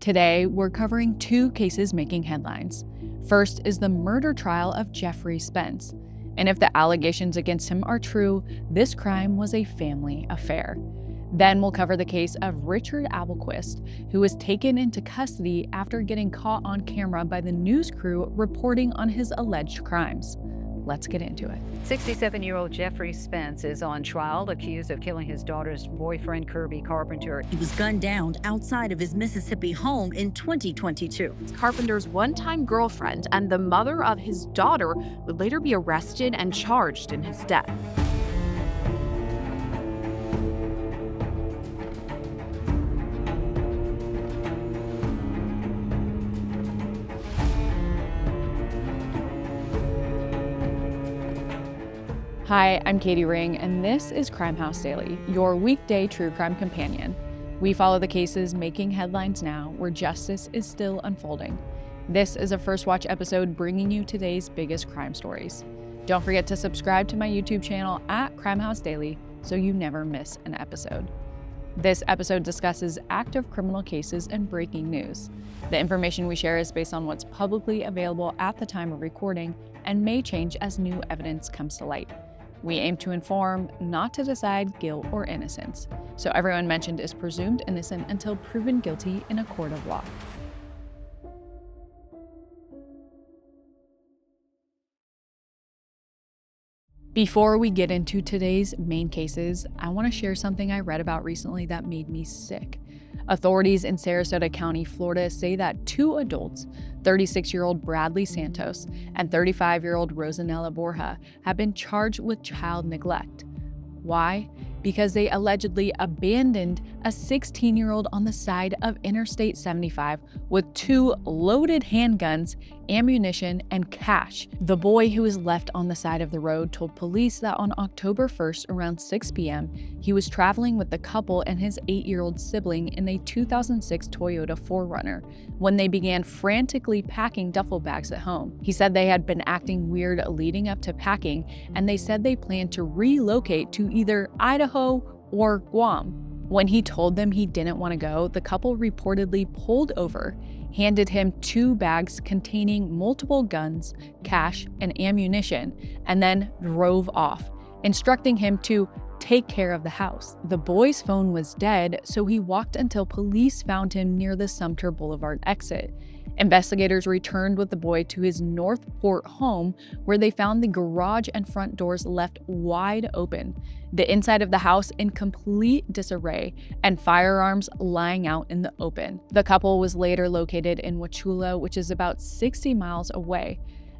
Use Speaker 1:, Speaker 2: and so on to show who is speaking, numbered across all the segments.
Speaker 1: Today, we're covering two cases making headlines. First is the murder trial of Jeffrey Spence. And if the allegations against him are true, this crime was a family affair. Then we'll cover the case of Richard Applequist, who was taken into custody after getting caught on camera by the news crew reporting on his alleged crimes. Let's get into it.
Speaker 2: 67-year-old Jeffrey Spence is on trial, accused of killing his daughter's boyfriend, Kirby Carpenter.
Speaker 3: He was gunned down outside of his Mississippi home in 2022.
Speaker 4: Carpenter's one-time girlfriend and the mother of his daughter would later be arrested and charged in his death.
Speaker 1: Hi, I'm Katie Ring, and this is Crime House Daily, your weekday true crime companion. We follow the cases making headlines now, where justice is still unfolding. This is a First Watch episode bringing you today's biggest crime stories. Don't forget to subscribe to my YouTube channel at Crime House Daily so you never miss an episode. This episode discusses active criminal cases and breaking news. The information we share is based on what's publicly available at the time of recording and may change as new evidence comes to light. We aim to inform, not to decide guilt or innocence. So everyone mentioned is presumed innocent until proven guilty in a court of law. Before we get into today's main cases, I want to share something I read about recently that made me sick. Authorities in Sarasota County, Florida say that two adults, 36-year-old Bradley Santos and 35-year-old Rosanella Borja, have been charged with child neglect. Why? Because they allegedly abandoned a 16-year-old on the side of Interstate 75 with two loaded handguns, ammunition, and cash. The boy who was left on the side of the road told police that on October 1st around 6 p.m., he was traveling with the couple and his 8-year-old sibling in a 2006 Toyota 4Runner when they began frantically packing duffel bags at home. He said they had been acting weird leading up to packing, and they said they planned to relocate to either Idaho or Guam. When he told them he didn't want to go, the couple reportedly pulled over, handed him two bags containing multiple guns, cash, and ammunition, and then drove off, instructing him to take care of the house. The boy's phone was dead, so he walked until police found him near the Sumter Boulevard exit. Investigators returned with the boy to his Northport home, where they found the garage and front doors left wide open, the inside of the house in complete disarray, and firearms lying out in the open. The couple was later located in Wauchula, which is about 60 miles away,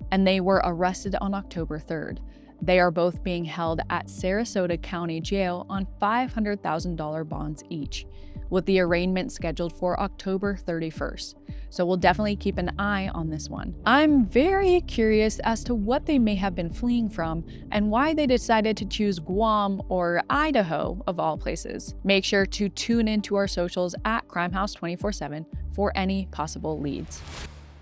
Speaker 1: and they were arrested on October 3rd. They are both being held at Sarasota County Jail on $500,000 bonds each, with the arraignment scheduled for October 31st. So we'll definitely keep an eye on this one. I'm very curious as to what they may have been fleeing from and why they decided to choose Guam or Idaho of all places. Make sure to tune into our socials at Crimehouse 24/7 for any possible leads.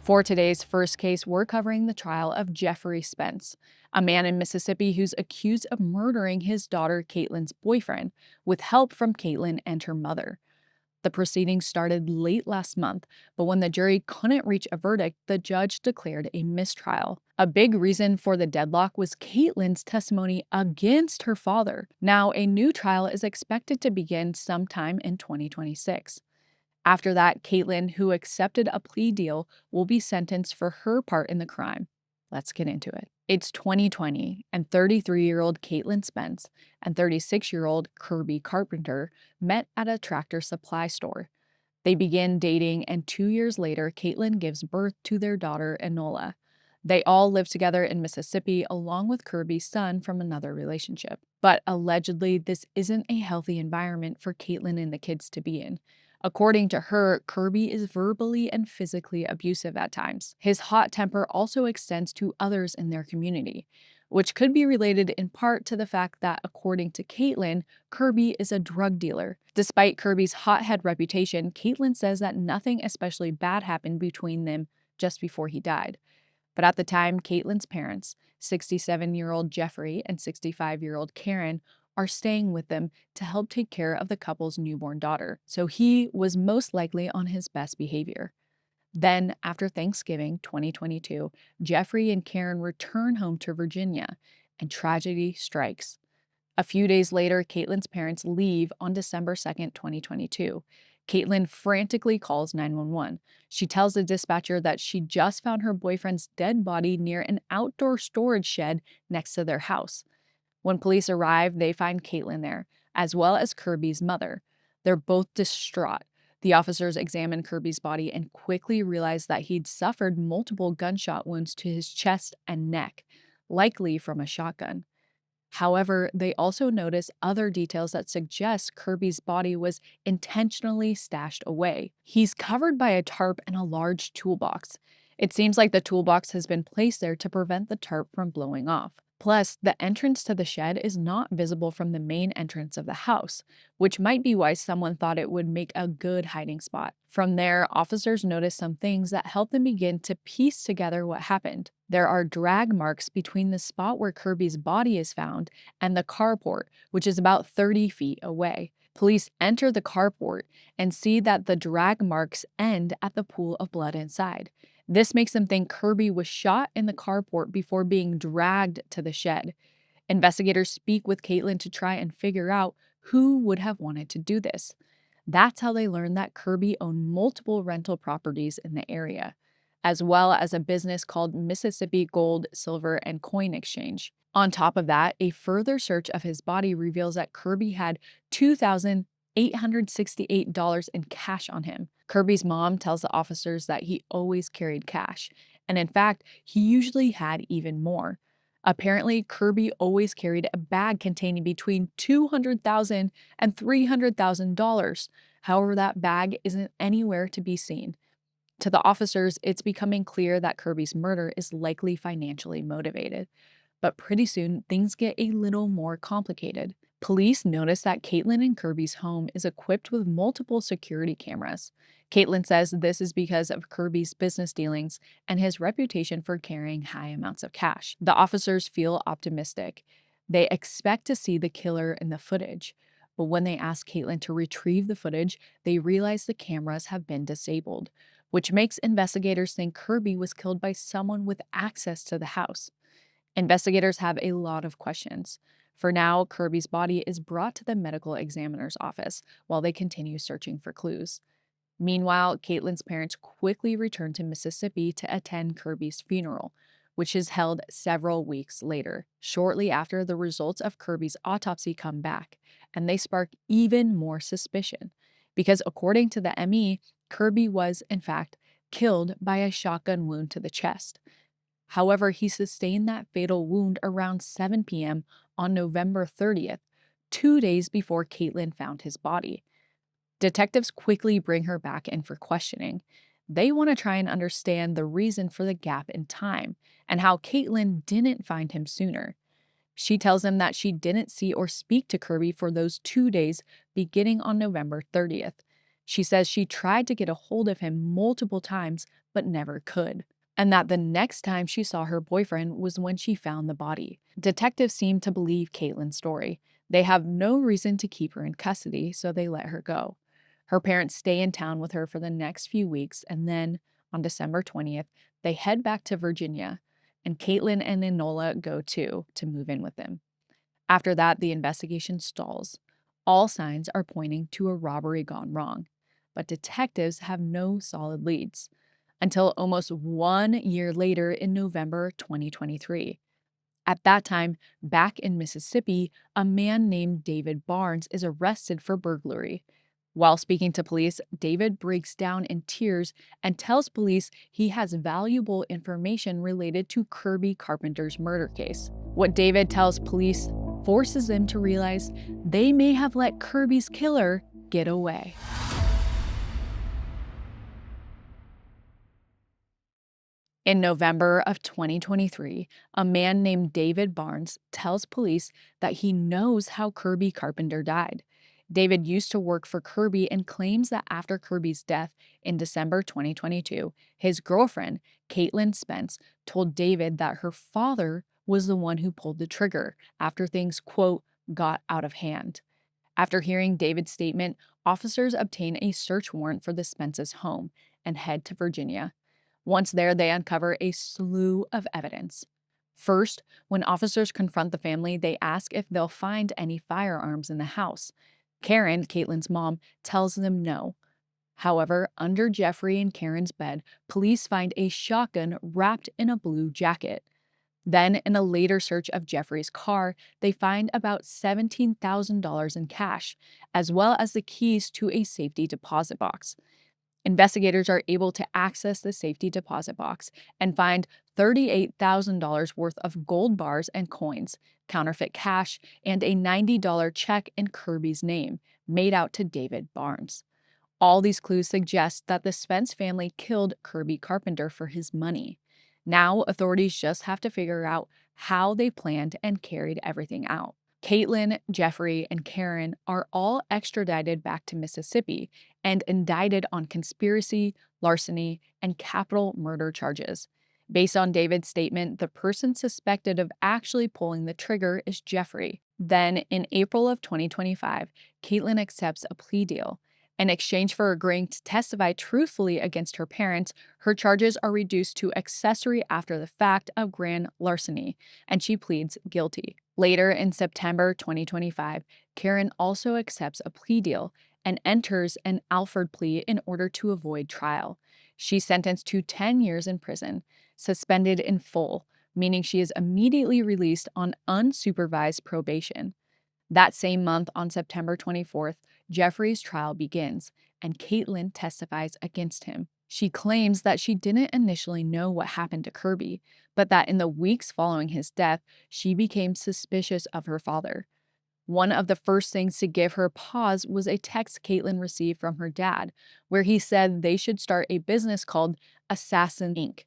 Speaker 1: For today's first case, we're covering the trial of Jeffrey Spence, a man in Mississippi who's accused of murdering his daughter Caitlin's boyfriend with help from Caitlin and her mother. The proceedings started late last month, but when the jury couldn't reach a verdict, the judge declared a mistrial. A big reason for the deadlock was Caitlin's testimony against her father. Now, a new trial is expected to begin sometime in 2026. After that, Caitlin, who accepted a plea deal, will be sentenced for her part in the crime. Let's get into it. It's 2020, and 33-year-old Caitlin Spence and 36-year-old Kirby Carpenter met at a tractor supply store. They began dating, and 2 years later, Caitlin gives birth to their daughter, Enola. They all live together in Mississippi, along with Kirby's son from another relationship. But allegedly, this isn't a healthy environment for Caitlin and the kids to be in. According to her, Kirby is verbally and physically abusive at times. His hot temper also extends to others in their community, which could be related in part to the fact that, according to Caitlin, Kirby is a drug dealer. Despite Kirby's hothead reputation, Caitlin says that nothing especially bad happened between them just before he died. But at the time, Caitlin's parents, 67-year-old Jeffrey and 65-year-old Karen, are staying with them to help take care of the couple's newborn daughter, so he was most likely on his best behavior. Then, after Thanksgiving 2022, Jeffrey and Karen return home to Virginia, and tragedy strikes. A few days later, Caitlin's parents leave on December 2nd, 2022. Caitlin frantically calls 911. She tells the dispatcher that she just found her boyfriend's dead body near an outdoor storage shed next to their house. When police arrive, they find Caitlin there, as well as Kirby's mother. They're both distraught. The officers examine Kirby's body and quickly realize that he'd suffered multiple gunshot wounds to his chest and neck, likely from a shotgun. However, they also notice other details that suggest Kirby's body was intentionally stashed away. He's covered by a tarp and a large toolbox. It seems like the toolbox has been placed there to prevent the tarp from blowing off. Plus, the entrance to the shed is not visible from the main entrance of the house, which might be why someone thought it would make a good hiding spot. From there, officers notice some things that help them begin to piece together what happened. There are drag marks between the spot where Kirby's body is found and the carport, which is about 30 feet away. Police enter the carport and see that the drag marks end at the pool of blood inside. This makes them think Kirby was shot in the carport before being dragged to the shed. Investigators speak with Caitlin to try and figure out who would have wanted to do this. That's how they learn that Kirby owned multiple rental properties in the area, as well as a business called Mississippi Gold, Silver, and Coin Exchange. On top of that, a further search of his body reveals that Kirby had $2,868 in cash on him. Kirby's mom tells the officers that he always carried cash, and in fact, he usually had even more. Apparently, Kirby always carried a bag containing between $200,000 and $300,000. However, that bag isn't anywhere to be seen. To the officers, it's becoming clear that Kirby's murder is likely financially motivated. But pretty soon, things get a little more complicated. Police notice that Caitlin and Kirby's home is equipped with multiple security cameras. Caitlin says this is because of Kirby's business dealings and his reputation for carrying high amounts of cash. The officers feel optimistic. They expect to see the killer in the footage. But when they ask Caitlin to retrieve the footage, they realize the cameras have been disabled, which makes investigators think Kirby was killed by someone with access to the house. Investigators have a lot of questions. For now, Kirby's body is brought to the medical examiner's office while they continue searching for clues. Meanwhile, Caitlin's parents quickly return to Mississippi to attend Kirby's funeral, which is held several weeks later, shortly after the results of Kirby's autopsy come back, and they spark even more suspicion. Because according to the ME, Kirby was, in fact, killed by a shotgun wound to the chest. However, he sustained that fatal wound around 7 p.m. on November 30th, 2 days before Caitlin found his body. Detectives quickly bring her back in for questioning. They want to try and understand the reason for the gap in time and how Caitlin didn't find him sooner. She tells them that she didn't see or speak to Kirby for those 2 days beginning on November 30th. She says she tried to get a hold of him multiple times but never could, and that the next time she saw her boyfriend was when she found the body. Detectives seem to believe Caitlin's story. They have no reason to keep her in custody, so they let her go. Her parents stay in town with her for the next few weeks, and then, on December 20th, they head back to Virginia, and Caitlin and Enola go too to move in with them. After that, the investigation stalls. All signs are pointing to a robbery gone wrong, but detectives have no solid leads. Until almost 1 year later in November 2023. At that time, back in Mississippi, a man named David Barnes is arrested for burglary. While speaking to police, David breaks down in tears and tells police he has valuable information related to Kirby Carpenter's murder case. What David tells police forces them to realize they may have let Kirby's killer get away. In November of 2023, a man named David Barnes tells police that he knows how Kirby Carpenter died. David used to work for Kirby and claims that after Kirby's death in December 2022, his girlfriend, Caitlin Spence, told David that her father was the one who pulled the trigger after things, quote, got out of hand. After hearing David's statement, officers obtain a search warrant for the Spence's home and head to Virginia. Once there, they uncover a slew of evidence. First, when officers confront the family, they ask if they'll find any firearms in the house. Karen, Caitlin's mom, tells them no. However, under Jeffrey and Karen's bed, police find a shotgun wrapped in a blue jacket. Then, in a later search of Jeffrey's car, they find about $17,000 in cash, as well as the keys to a safety deposit box. Investigators are able to access the safety deposit box and find $38,000 worth of gold bars and coins, counterfeit cash, and a $90 check in Kirby's name, made out to David Barnes. All these clues suggest that the Spence family killed Kirby Carpenter for his money. Now, authorities just have to figure out how they planned and carried everything out. Caitlin, Jeffrey, and Karen are all extradited back to Mississippi and indicted on conspiracy, larceny, and capital murder charges. Based on David's statement, the person suspected of actually pulling the trigger is Jeffrey. Then, in April of 2025, Caitlin accepts a plea deal. In exchange for agreeing to testify truthfully against her parents, her charges are reduced to accessory after the fact of grand larceny, and she pleads guilty. Later in September 2025, Karen also accepts a plea deal and enters an Alford plea in order to avoid trial. She's sentenced to 10 years in prison, suspended in full, meaning she is immediately released on unsupervised probation. That same month, on September 24th, Jeffrey's trial begins, and Caitlin testifies against him. She claims that she didn't initially know what happened to Kirby, but that in the weeks following his death, she became suspicious of her father. One of the first things to give her pause was a text Caitlin received from her dad, where he said they should start a business called Assassin Inc.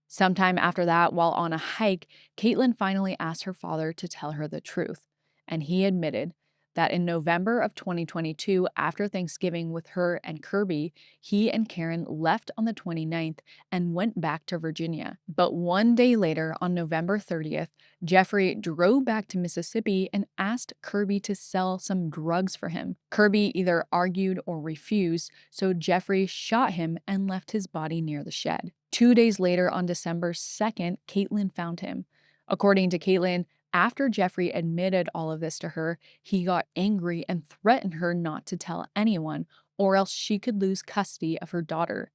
Speaker 1: Sometime after that, while on a hike, Caitlin finally asked her father to tell her the truth, and he admitted that in November of 2022, after Thanksgiving with her and Kirby, he and Karen left on the 29th and went back to Virginia. But one day later, on November 30th, Jeffrey drove back to Mississippi and asked Kirby to sell some drugs for him. Kirby either argued or refused, so Jeffrey shot him and left his body near the shed. 2 days later, on December 2nd, Caitlin found him. According to Caitlin, after Jeffrey admitted all of this to her, he got angry and threatened her not to tell anyone, or else she could lose custody of her daughter.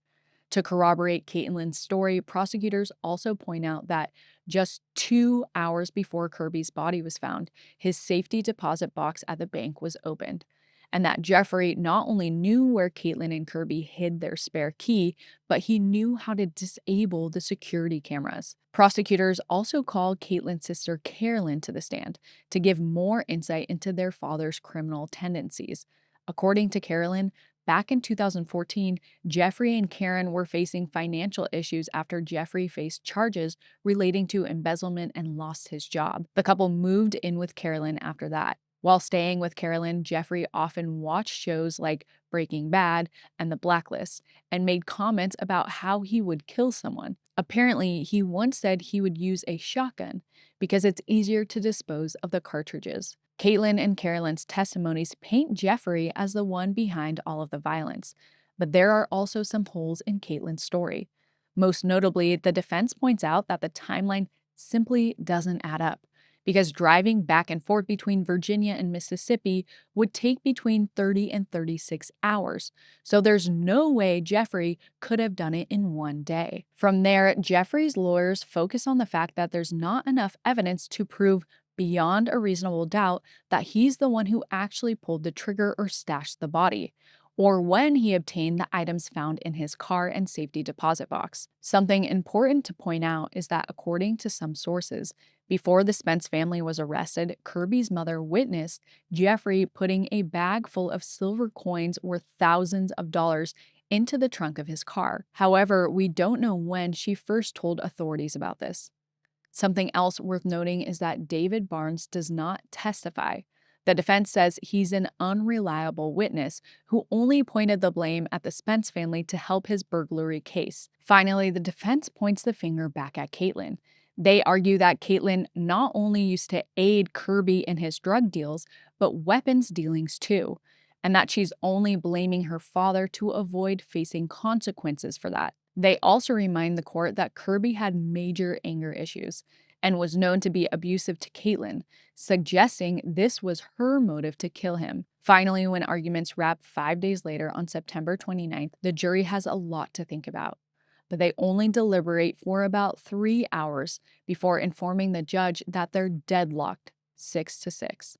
Speaker 1: To corroborate Caitlin's story, prosecutors also point out that just 2 hours before Kirby's body was found, his safety deposit box at the bank was opened, and that Jeffrey not only knew where Caitlin and Kirby hid their spare key, but he knew how to disable the security cameras. Prosecutors also called Caitlin's sister Carolyn to the stand to give more insight into their father's criminal tendencies. According to Carolyn, back in 2014, Jeffrey and Karen were facing financial issues after Jeffrey faced charges relating to embezzlement and lost his job. The couple moved in with Carolyn after that. While staying with Carolyn, Jeffrey often watched shows like Breaking Bad and The Blacklist and made comments about how he would kill someone. Apparently, he once said he would use a shotgun because it's easier to dispose of the cartridges. Caitlin and Carolyn's testimonies paint Jeffrey as the one behind all of the violence, but there are also some holes in Caitlin's story. Most notably, the defense points out that the timeline simply doesn't add up, because driving back and forth between Virginia and Mississippi would take between 30 and 36 hours, so there's no way Jeffrey could have done it in one day. From there, Jeffrey's lawyers focus on the fact that there's not enough evidence to prove beyond a reasonable doubt that he's the one who actually pulled the trigger or stashed the body, or when he obtained the items found in his car and safety deposit box. Something important to point out is that according to some sources, before the Spence family was arrested, Kirby's mother witnessed Jeffrey putting a bag full of silver coins worth thousands of dollars into the trunk of his car. However, we don't know when she first told authorities about this. Something else worth noting is that David Barnes does not testify. The defense says he's an unreliable witness who only pointed the blame at the Spence family to help his burglary case. Finally, the defense points the finger back at Caitlin. They argue that Caitlin not only used to aid Kirby in his drug deals, but weapons dealings too, and that she's only blaming her father to avoid facing consequences for that. They also remind the court that Kirby had major anger issues and was known to be abusive to Caitlin, suggesting this was her motive to kill him. Finally, when arguments wrap 5 days later on September 29th, the jury has a lot to think about, but they only deliberate for about 3 hours before informing the judge that they're deadlocked, 6-6.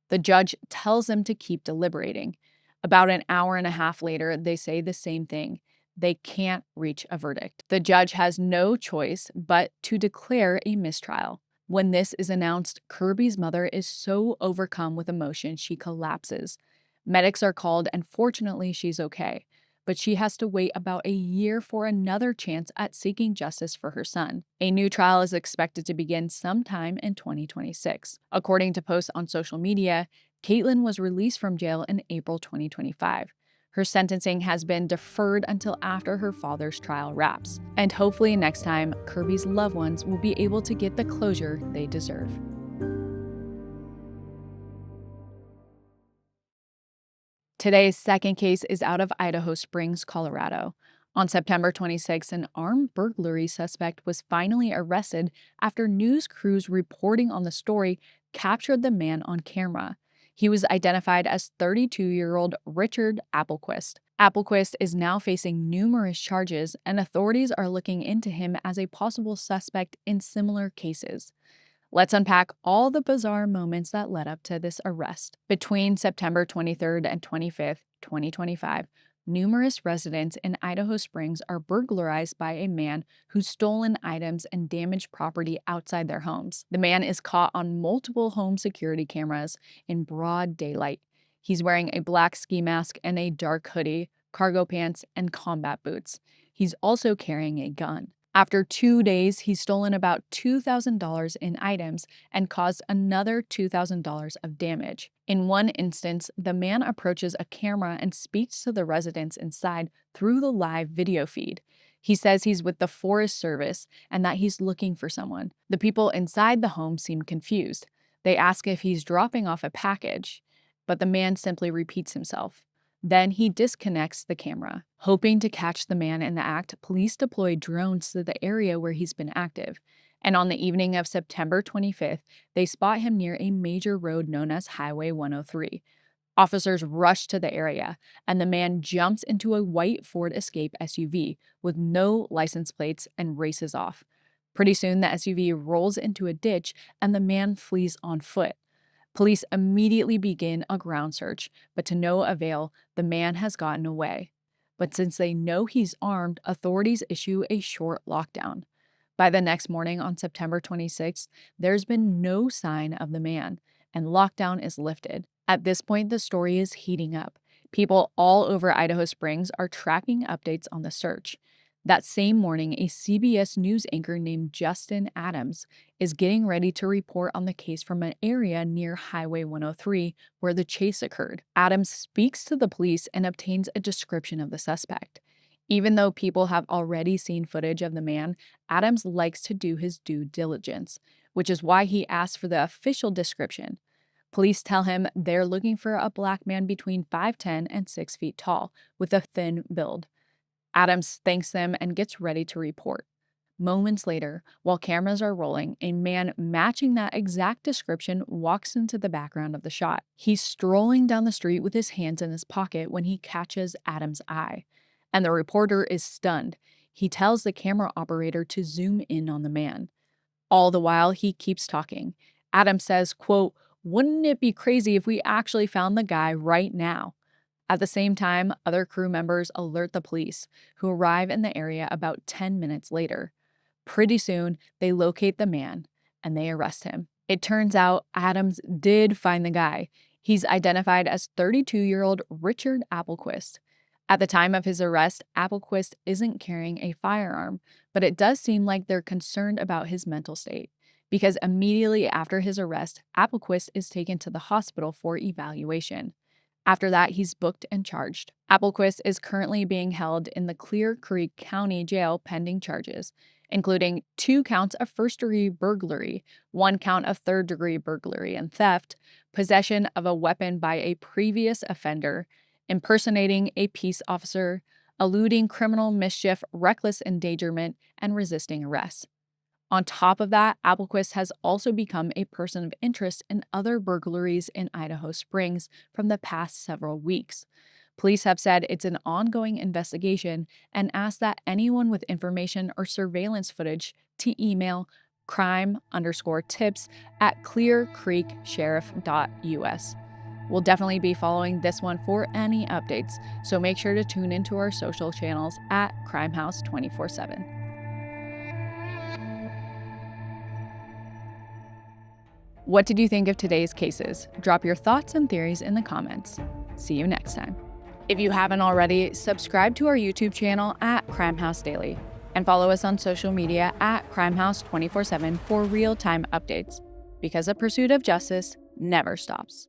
Speaker 1: The judge tells them to keep deliberating. About an hour and a half later, they say the same thing. They can't reach a verdict. The judge has no choice but to declare a mistrial. When this is announced, Kirby's mother is so overcome with emotion she collapses. Medics are called, and fortunately, she's okay. But she has to wait about a year for another chance at seeking justice for her son. A new trial is expected to begin sometime in 2026. According to posts on social media, Caitlin was released from jail in April 2025. Her sentencing has been deferred until after her father's trial wraps. And hopefully next time, Kirby's loved ones will be able to get the closure they deserve. Today's second case is out of Idaho Springs, Colorado. On September 26, an armed burglary suspect was finally arrested after news crews reporting on the story captured the man on camera. He was identified as 32-year-old Richard Applequist. Applequist is now facing numerous charges, and authorities are looking into him as a possible suspect in similar cases. Let's unpack all the bizarre moments that led up to this arrest. Between September 23rd and 25th, 2025, numerous residents in Idaho Springs are burglarized by a man who's stolen items and damaged property outside their homes. The man is caught on multiple home security cameras in broad daylight. He's wearing a black ski mask and a dark hoodie, cargo pants, and combat boots. He's also carrying a gun. After 2 days, he's stolen about $2,000 in items and caused another $2,000 of damage. In one instance, the man approaches a camera and speaks to the residents inside through the live video feed. He says he's with the Forest Service and that he's looking for someone. The people inside the home seem confused. They ask if he's dropping off a package, but the man simply repeats himself. Then he disconnects the camera. Hoping to catch the man in the act, police deployed drones to the area where he's been active. And on the evening of September 25th, they spot him near a major road known as Highway 103. Officers rush to the area, and the man jumps into a white Ford Escape SUV with no license plates and races off. Pretty soon, the SUV rolls into a ditch, and the man flees on foot. Police immediately begin a ground search, but to no avail, the man has gotten away. But since they know he's armed, authorities issue a short lockdown. By the next morning on September 26th, there's been no sign of the man, and lockdown is lifted. At this point, the story is heating up. People all over Idaho Springs are tracking updates on the search. That same morning, a CBS News anchor named Justin Adams is getting ready to report on the case from an area near Highway 103 where the chase occurred. Adams speaks to the police and obtains a description of the suspect. Even though people have already seen footage of the man, Adams likes to do his due diligence, which is why he asks for the official description. Police tell him they're looking for a black man between 5'10" and 6 feet tall with a thin build. Adams thanks them and gets ready to report. Moments later, while cameras are rolling, a man matching that exact description walks into the background of the shot. He's strolling down the street with his hands in his pocket when he catches Adams' eye, and the reporter is stunned. He tells the camera operator to zoom in on the man. All the while, he keeps talking. Adams says, quote, "Wouldn't it be crazy if we actually found the guy right now?" At the same time, other crew members alert the police, who arrive in the area about 10 minutes later. Pretty soon, they locate the man, and they arrest him. It turns out Adams did find the guy. He's identified as 32-year-old Richard Applequist. At the time of his arrest, Applequist isn't carrying a firearm, but it does seem like they're concerned about his mental state, because immediately after his arrest, Applequist is taken to the hospital for evaluation. After that, he's booked and charged. Applequist is currently being held in the Clear Creek County Jail pending charges. including 2 counts of first-degree burglary, 1 count of third-degree burglary and theft, possession of a weapon by a previous offender, impersonating a peace officer, eluding criminal mischief, reckless endangerment, and resisting arrest. On top of that, Applequist has also become a person of interest in other burglaries in Idaho Springs from the past several weeks. Police have said it's an ongoing investigation and asked that anyone with information or surveillance footage to email crime_tips@clearcreeksheriff.us. We'll definitely be following this one for any updates, so make sure to tune into our social channels at Crimehouse 24/7. What did you think of today's cases? Drop your thoughts and theories in the comments. See you next time. If you haven't already, subscribe to our YouTube channel at Crimehouse Daily and follow us on social media at Crimehouse 24/7 for real-time updates, because the pursuit of justice never stops.